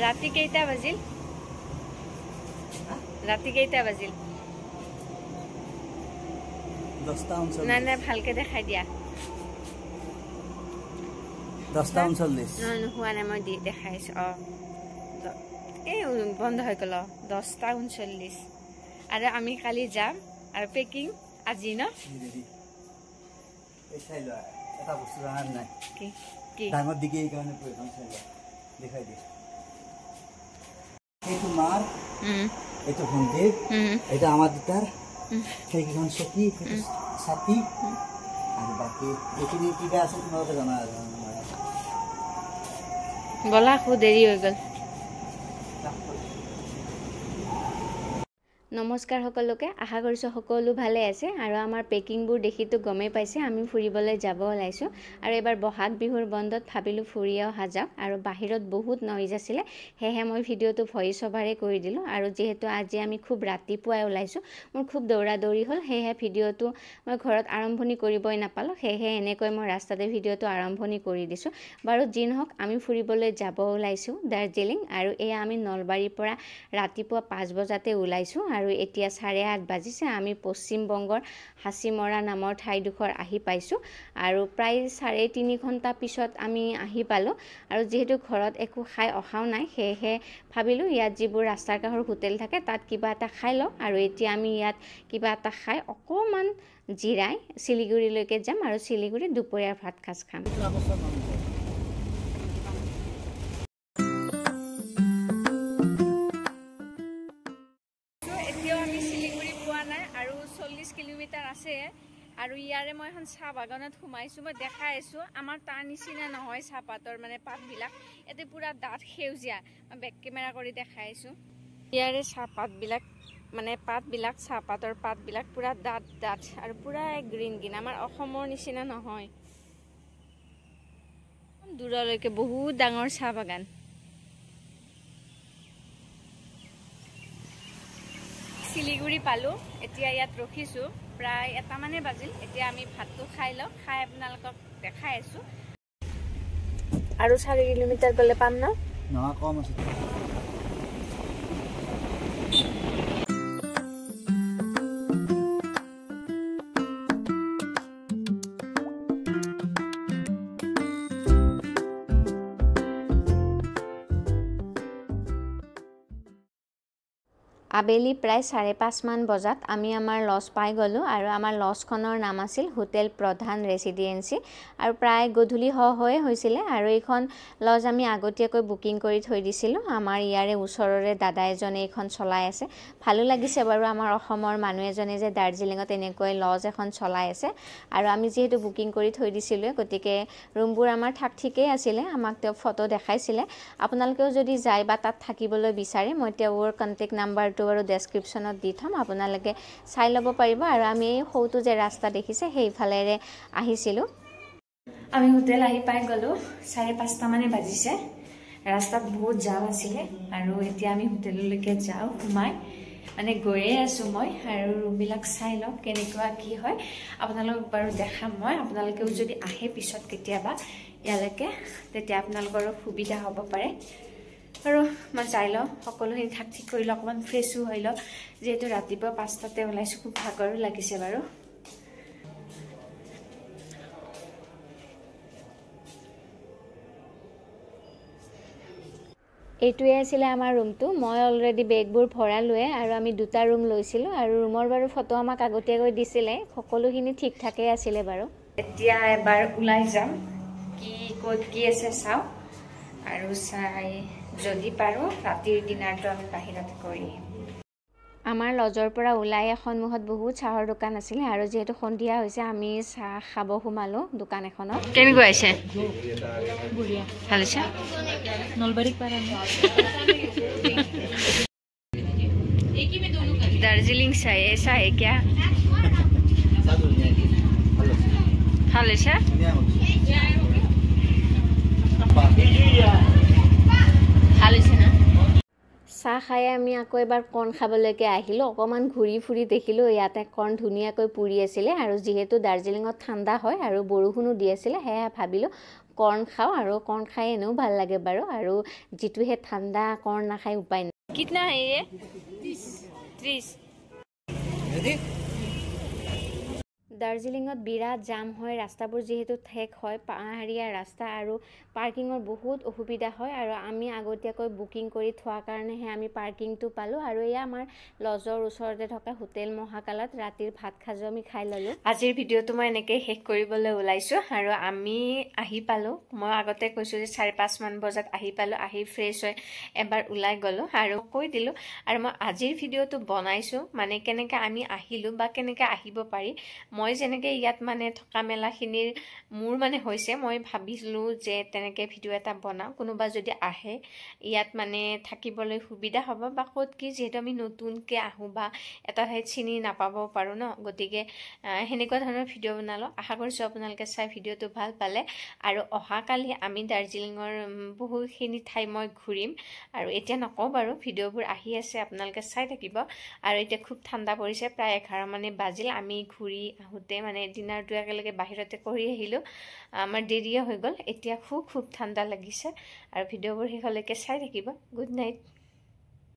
ৰাতি কেইটা বাজিল ৰাতি কেইটা বাজিল 10টা 39 না না ভালকে দেখাই দিয়া 10টা 39 না হোৱা নাই মই দেখাইছো এই বন্ধ হৈ গ'ল 10টা 39 আৰু আমি কালি যাম আৰু পেকিং আজি ন এই চাই লোৱা এটা বস্তু জানাৰ নাই কি কি ডাঙৰ দিকে এই কাৰণে প্ৰয়োজন চাই লোৱা দেখাই দিয়া এইটো মাৰ এইটো ভণ্টিৰ এটা আমাৰ দুটাৰ সেইখন চকী ছাতি আৰু বাকী এইখিনি কিবা আছে তোমালোকে জানা বলা খুব দেৰি হৈ গ'ল নমস্কাৰ সকলোকে আশা কৰিছোঁ সকলো ভালে আছে আৰু আমাৰ পেকিংবোৰ দেখিতো গমেই পাইছে আমি ফুৰিবলৈ যাব ওলাইছোঁ আৰু এবাৰ বহাগ বিহুৰ বন্ধত ভাবিলোঁ ফুৰি অহা যাওক আৰু বাহিৰত বহুত নইজ আছিলে সেয়েহে মই ভিডিঅ'টো ভইচ অভাৰে কৰি দিলোঁ আৰু যিহেতু আজি আমি খুব ৰাতিপুৱাই ওলাইছোঁ মোৰ খুব দৌৰা দৌৰি হ'ল সেয়েহে ভিডিঅ'টো মই ঘৰত আৰম্ভণি কৰিবই নাপালোঁ সেয়েহে এনেকৈ মই ৰাস্তাতে ভিডিঅ'টো আৰম্ভণি কৰি দিছোঁ বাৰু যি নহওক আমি ফুৰিবলৈ যাব ওলাইছোঁ দাৰ্জিলিং আৰু এয়া আমি নলবাৰীৰ পৰা ৰাতিপুৱা 5 বজাতে ওলাইছোঁ আৰু এতিয়া 8:30 বাজিছে আমি পশ্চিম বংগৰ হাসিমৰা নামৰ ঠাইডোখৰ আহি পাইছোঁ আৰু প্ৰায় 3.5 ঘণ্টা পিছত আমি আহি পালোঁ আৰু যেহেতু ঘৰত একো খাই অহাও নাই সেয়েহে ভাবিলোঁ ইয়াত যিবোৰ ৰাস্তাৰ কাষৰ হোটেল থাকে তাত কিবা এটা খাই লওঁ আৰু এতিয়া আমি ইয়াত কিবা এটা খাই অকমান জিৰাই শিলিগুৰিলৈকে যাম আৰু শিলিগুৰিত দুপৰীয়াৰ ভাত খাজ খাম আৰু 40 কিলোমিটাৰ আছে আৰু ইয়াৰে মই এখন চাহ বাগানত সোমাইছোঁ মই দেখাই আছোঁ আমাৰ তাৰ নিচিনা নহয় চাহপাতৰ মানে পাতবিলাক এতে পুৰা ডাঠ সেউজীয়া মই বেক কেমেৰা কৰি দেখাই আছোঁ ইয়াৰে চাহপাতবিলাক মানে পাতবিলাক চাহপাতৰ পাতবিলাক পুৰা ডাঠ ডাঠ আৰু পুৰা গ্ৰীণ গ্ৰীণ আমাৰ অসমৰ নিচিনা নহয় দূৰলৈকে বহুত ডাঙৰ চাহ বাগান শিলিগুৰি পালোঁ এতিয়া ইয়াত ৰখিছোঁ প্ৰায় 1টা মানে বাজিল এতিয়া আমি ভাতটো খাই লওঁ খাই আপোনালোকক দেখাই আছোঁ আৰু 4 কিলোমিটাৰ গ'লে পাম ন নহয় কম আছে আবেলি প্ৰায় 5:30 মান বজাত আমি আমাৰ লজ পাই গ'লোঁ আৰু আমাৰ লজখনৰ নাম আছিল হোটেল প্ৰধান ৰেচিডেন্সি আৰু প্ৰায় গধূলি হৈয়ে হৈছিলে আৰু এইখন লজ আমি আগতীয়াকৈ বুকিং কৰি থৈ দিছিলোঁ আমাৰ ইয়াৰে ওচৰৰে দাদা এজনে এইখন চলাই আছে ভালো লাগিছে বাৰু আমাৰ অসমৰ মানুহ এজনে যে দাৰ্জিলিঙত এনেকৈ লজ এখন চলাই আছে আৰু আমি যিহেতু বুকিং কৰি থৈ দিছিলোঁ গতিকে ৰুমবোৰ আমাৰ ঠিকেই আছিলে আমাক তেওঁ ফটো দেখাইছিলে আপোনালোকেও যদি যায় বা তাত থাকিবলৈ বিচাৰে মই তেওঁৰ কন্টেক্ট নাম্বাৰটো আৰু ডেসক্ৰিপচনত দি থম আপোনালোকে চাই ল'ব পাৰিব আৰু আমি হৌটো যে ৰাস্তা দেখিছে সেইফালেৰে আহিছিলোঁ আমি হোটেল আহি পাই গ'লোঁ 5:30 মানে বাজিছে ৰাস্তাত বহুত জাম আছিলে আৰু এতিয়া আমি হোটেললৈকে যাওঁ সোমাই মানে গৈয়ে আছোঁ মই আৰু ৰুমবিলাক চাই লওঁ কেনেকুৱা কি হয় আপোনালোকক বাৰু দেখাম মই আপোনালোকেও যদি আহে পিছত কেতিয়াবা ইয়ালৈকে তেতিয়া আপোনালোকৰো সুবিধা হ'ব পাৰে আৰু মই যাই লওঁ সকলোখিনি ঠিক কৰি লওঁ অকণমান ফ্ৰেছো হৈ লওঁ যিহেতু ৰাতিপুৱা 5টাতে ওলাইছোঁ খুব ভাগৰো লাগিছে বাৰু এইটোৱে আছিলে আমাৰ ৰুমটো মই অলৰেডি বেগবোৰ ভৰালোৱে আৰু আমি 2টা ৰুম লৈছিলোঁ আৰু ৰুমৰ বাৰু ফটো আমাক আগতীয়াকৈ দিছিলে সকলোখিনি ঠিক ঠাকেই আছিলে বাৰু এতিয়া এবাৰ ওলাই যাম কি ক'ত কি আছে চাওঁ আৰু চাই যদি পাৰো ৰাতিৰ ডিনাৰটো আমি বাহিৰত কৰি আমাৰ লজৰ পৰা ওলাই সন্মুখত বহুত চাহৰ দোকান আছিল আৰু যেহেতু সন্ধিয়া হৈছে আমি চাহ খাব সোমালো দোকান এখনত কেনেকৈ আছে বঢ়িয়া ভাল আছে নলবাৰীত পাৰা দাৰ্জিলিং চাই ऐसा है क्या ভাল আছে ভাল আছে না চাহ খাই আমি আকৌ এবাৰ কৰ্ণ খাবলৈকে আহিলোঁ অকণমান ঘূৰি ফুৰি দেখিলোঁ ইয়াতে কৰ্ণ ধুনীয়াকৈ পুৰি আছিলে আৰু যিহেতু দাৰ্জিলিঙত ঠাণ্ডা হয় আৰু বৰষুণো দি আছিলে সেয়া ভাবিলোঁ কৰ্ণ খাওঁ আৰু কৰ্ণ খাই এনেও ভাল লাগে বাৰু আৰু যিটোহে ঠাণ্ডা কৰ্ণ নাখাই উপায় নাই কিতনা হে ये 30 দাৰ্জিলিঙত বিৰাট জাম হয় ৰাস্তাবোৰ যেহেতু ঠেক হয় পাহাৰীয়া ৰাস্তা আৰু পাৰ্কিঙৰ বহুত অসুবিধা হয় আৰু আমি আগতীয়াকৈ বুকিং কৰি থোৱাৰ কাৰণেহে আমি পাৰ্কিংটো পালোঁ আৰু এয়া আমাৰ লজৰ ওচৰতে থকা হোটেল মহাকালত ৰাতিৰ ভাত খাজো আমি খাই ল'লোঁ আজিৰ ভিডিঅ'টো মই এনেকৈ শেষ কৰিবলৈ ওলাইছোঁ আৰু আমি আহি পালোঁ মই আগতে কৈছোঁ যে 5:30 মান বজাত আহি পালোঁ আহি ফ্ৰেছ হৈ এবাৰ ওলাই গ'লোঁ আৰু কৈ দিলোঁ আৰু মই আজিৰ ভিডিঅ'টো বনাইছোঁ মানে কেনেকৈ আমি আহিলোঁ বা কেনেকৈ আহিব পাৰি মই যেনেকৈ ইয়াত মানে থকা মেলাখিনিৰ মোৰ মানে হৈছে মই ভাবিছিলোঁ যে তেনেকৈ ভিডিঅ' এটা বনাওঁ কোনোবা যদি আহে ইয়াত মানে থাকিবলৈ সুবিধা হ'ব বা ক'ত কি যিহেতু আমি নতুনকৈ আহোঁ বা এটা ঠাইত চিনি নাপাব পাৰোঁ ন গতিকে সেনেকুৱা ধৰণৰ ভিডিঅ' বনালোঁ আশা কৰিছোঁ আপোনালোকে চাই ভিডিঅ'টো ভাল পালে আৰু অহাকালি আমি দাৰ্জিলিঙৰ বহুখিনি ঠাই মই ঘূৰিম আৰু এতিয়া নকওঁ বাৰু ভিডিঅ'বোৰ আহি আছে আপোনালোকে চাই থাকিব আৰু এতিয়া খুব ঠাণ্ডা পৰিছে প্ৰায় 11 মানে বাজিল আমি ঘূৰি আহোঁতে মানে ডিনাৰটো একেলগে বাহিৰতে কৰি আহিলোঁ আমাৰ দেৰিয়ে হৈ গ'ল এতিয়া খুব ঠাণ্ডা লাগিছে আৰু ভিডিঅ'বোৰ শেষলৈকে চাই থাকিব গুড নাইট